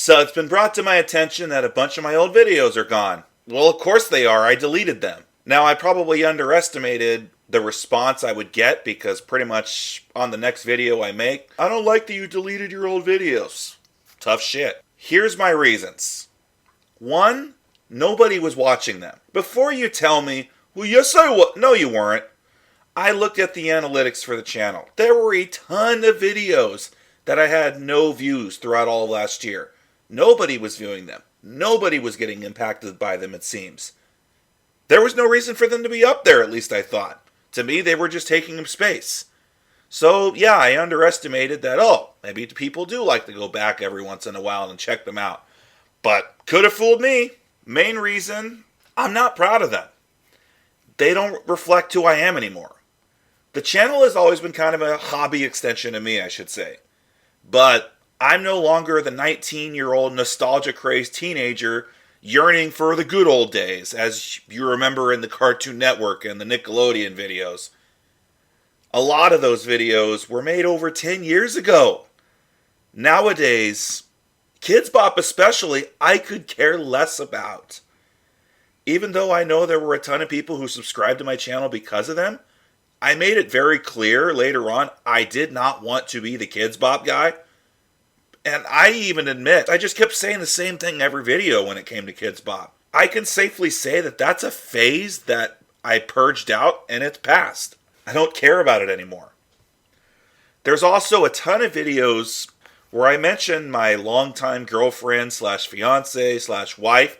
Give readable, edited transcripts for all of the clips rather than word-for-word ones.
So it's been brought to my attention that a bunch of my old videos are gone. Well, of course they are. I deleted them. Now, I probably underestimated the response I would get because pretty much on the next video I make, I don't like that you deleted your old videos. Tough shit. Here's my reasons. One, nobody was watching them. Before you tell me, well, yes I was. No, you weren't. I looked at the analytics for the channel. There were a ton of videos that I had no views throughout all of last year. Nobody was viewing them. Nobody was getting impacted by them, it seems. There was no reason for them to be up there, at least I thought. To me, they were just taking up space. So, yeah, I underestimated that, maybe people do like to go back every once in a while and check them out. But could have fooled me. Main reason, I'm not proud of them. They don't reflect who I am anymore. The channel has always been kind of a hobby extension of me, I should say. But I'm no longer the 19-year-old nostalgia-crazed teenager yearning for the good old days, as you remember in the Cartoon Network and the Nickelodeon videos. A lot of those videos were made over 10 years ago. Nowadays, Kids Bop especially, I could care less about. Even though I know there were a ton of people who subscribed to my channel because of them, I made it very clear later on I did not want to be the Kids Bop guy. And I even admit, I just kept saying the same thing every video when it came to Kids Bop. I can safely say that that's a phase that I purged out and it's past. I don't care about it anymore. There's also a ton of videos where I mention my longtime girlfriend slash fiance slash wife,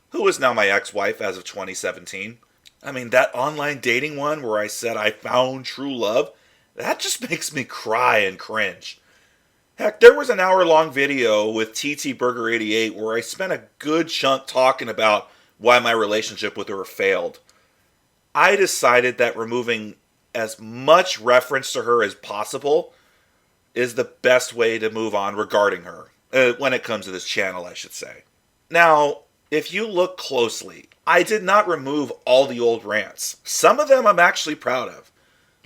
who is now my ex-wife as of 2017. I mean, that online dating one where I said I found true love, that just makes me cry and cringe. Heck, there was an hour-long video with TT Burger 88 where I spent a good chunk talking about why my relationship with her failed. I decided that removing as much reference to her as possible is the best way to move on regarding her. When it comes to this channel, I should say. Now, if you look closely, I did not remove all the old rants. Some of them I'm actually proud of.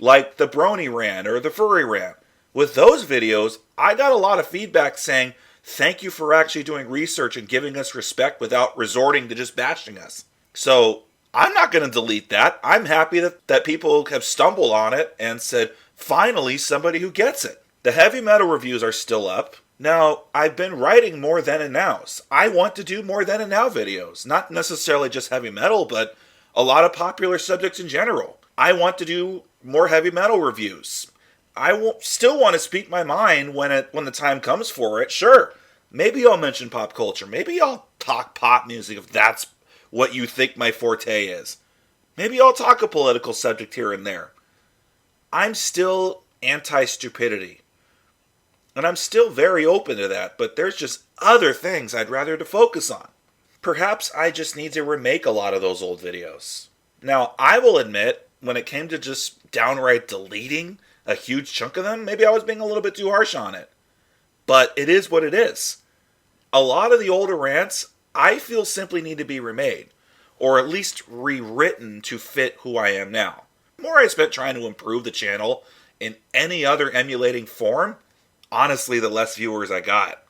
Like the Brony rant or the Furry rant. With those videos, I got a lot of feedback saying, thank you for actually doing research and giving us respect without resorting to just bashing us. So, I'm not going to delete that. I'm happy that people have stumbled on it and said, finally, somebody who gets it. The heavy metal reviews are still up. Now, I've been writing more then and nows. I want to do more then and now videos. Not necessarily just heavy metal, but a lot of popular subjects in general. I want to do more heavy metal reviews. I still want to speak my mind when the time comes for it. Sure, maybe I'll mention pop culture. Maybe I'll talk pop music if that's what you think my forte is. Maybe I'll talk a political subject here and there. I'm still anti-stupidity. And I'm still very open to that, but there's just other things I'd rather to focus on. Perhaps I just need to remake a lot of those old videos. Now, I will admit, when it came to just downright deleting a huge chunk of them, maybe I was being a little bit too harsh on it. But it is what it is. A lot of the older rants, I feel simply need to be remade, or at least rewritten to fit who I am now. The more I spent trying to improve the channel in any other emulating form, honestly, the less viewers I got,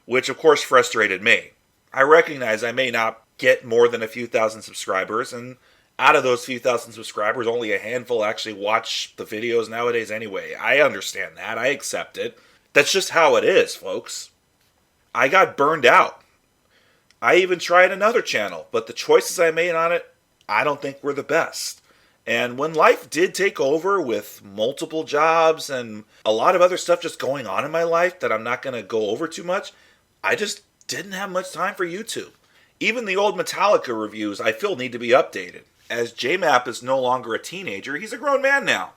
which of course frustrated me. I recognize I may not get more than a few thousand subscribers, and out of those few thousand subscribers, only a handful actually watch the videos nowadays anyway. I understand that. I accept it. That's just how it is, folks. I got burned out. I even tried another channel, but the choices I made on it, I don't think were the best. And when life did take over with multiple jobs and a lot of other stuff just going on in my life that I'm not going to go over too much, I just didn't have much time for YouTube. Even the old Metallica reviews I feel need to be updated. As JMap is no longer a teenager, he's a grown man now.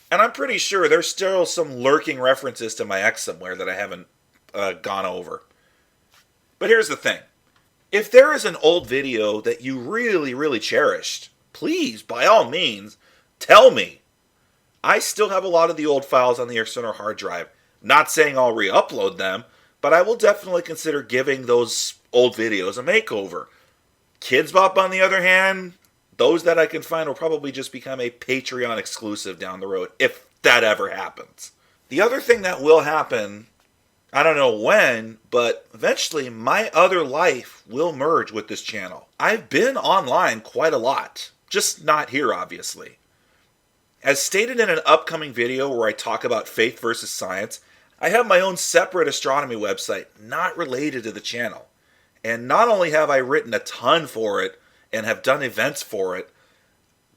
And I'm pretty sure there's still some lurking references to my ex somewhere that I haven't gone over. But here's the thing. If there is an old video that you really, really cherished, please, by all means, tell me. I still have a lot of the old files on the external hard drive. Not saying I'll re-upload them, but I will definitely consider giving those old videos a makeover. Kids Bop, on the other hand, those that I can find will probably just become a Patreon exclusive down the road, if that ever happens. The other thing that will happen I don't know when, but eventually my other life will merge with this channel. I've been online quite a lot, just not here, obviously. As stated in an upcoming video where I talk about faith versus science, I have my own separate astronomy website not related to the channel. And not only have I written a ton for it and have done events for it,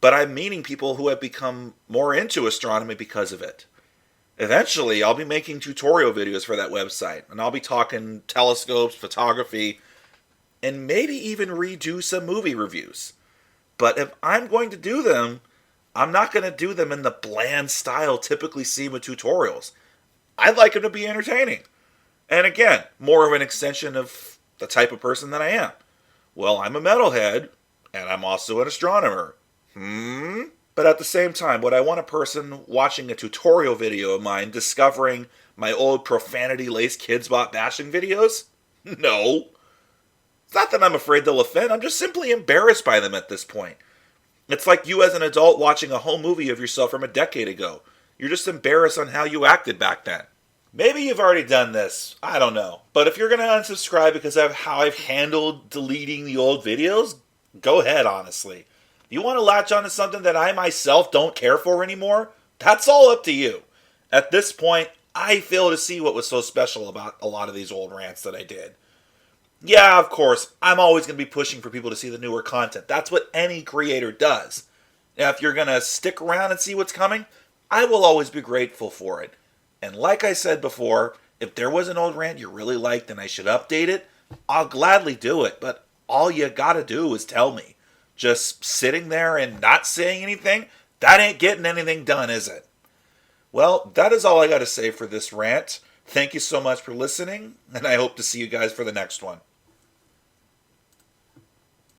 but I'm meeting people who have become more into astronomy because of it. Eventually, I'll be making tutorial videos for that website, and I'll be talking telescopes, photography, and maybe even redo some movie reviews. But if I'm going to do them, I'm not going to do them in the bland style typically seen with tutorials. I'd like them to be entertaining. And again, more of an extension of the type of person that I am. Well, I'm a metalhead, and I'm also an astronomer. But at the same time, would I want a person watching a tutorial video of mine discovering my old profanity-laced Kids Bot bashing videos? No. It's not that I'm afraid they'll offend, I'm just simply embarrassed by them at this point. It's like you as an adult watching a home movie of yourself from a decade ago. You're just embarrassed on how you acted back then. Maybe you've already done this, I don't know. But if you're going to unsubscribe because of how I've handled deleting the old videos, go ahead, honestly. You want to latch onto something that I myself don't care for anymore? That's all up to you. At this point, I fail to see what was so special about a lot of these old rants that I did. Yeah, of course, I'm always going to be pushing for people to see the newer content. That's what any creator does. Now, if you're going to stick around and see what's coming, I will always be grateful for it. And like I said before, if there was an old rant you really liked and I should update it, I'll gladly do it. But all you gotta do is tell me. Just sitting there and not saying anything, that ain't getting anything done, is it? Well, that is all I got to say for this rant. Thank you so much for listening, and I hope to see you guys for the next one.